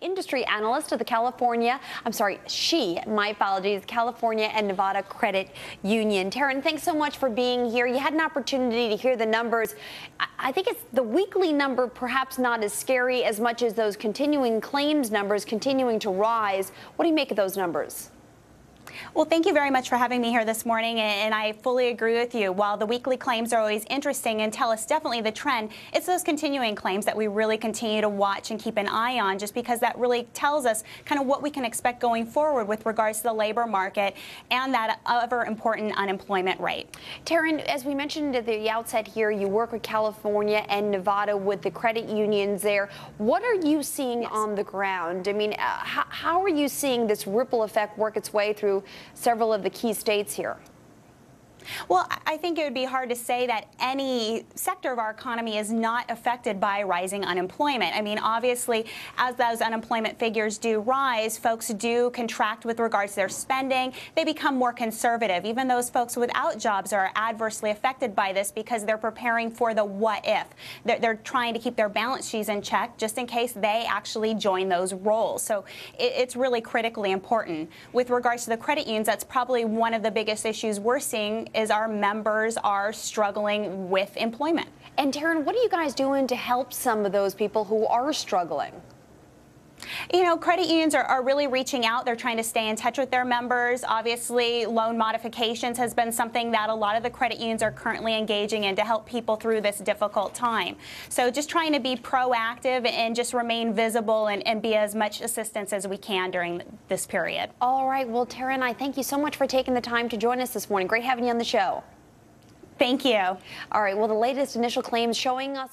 industry analyst of the California and Nevada Credit Union. Terrin, thanks so much for being here. You had an opportunity to hear the numbers. I think it's the weekly number, perhaps not as scary as much as those continuing claims numbers continuing to rise. What do you make of those numbers? Well, thank you very much for having me here this morning, and I fully agree with you. While the weekly claims are always interesting and tell us definitely the trend, it's those continuing claims that we really continue to watch and keep an eye on, just because that really tells us kind of what we can expect going forward with regards to the labor market and that ever important unemployment rate. Terrin, as we mentioned at the outset here, you work with California and Nevada with the credit unions there. What are you seeing on the ground? I mean, how are you seeing this ripple effect work its way through several of the key states here? Well, I think it would be hard to say that any sector of our economy is not affected by rising unemployment. I mean, obviously, as those unemployment figures do rise, folks do contract with regards to their spending. They become more conservative. Even those folks without jobs are adversely affected by this because they're preparing for the what if. They're trying to keep their balance sheets in check just in case they actually join those roles. So it's really critically important. With regards to the credit unions, that's probably one of the biggest issues we're seeing is our members are struggling with employment. And Terrin, what are you guys doing to help some of those people who are struggling? You know, credit unions are really reaching out. They're trying to stay in touch with their members. Obviously, loan modifications has been something that a lot of the credit unions are currently engaging in to help people through this difficult time. So just trying to be proactive and just remain visible and be as much assistance as we can during this period. All right. Well, Terrin, I thank you so much for taking the time to join us this morning. Great having you on the show. Thank you. All right. Well, the latest initial claims showing us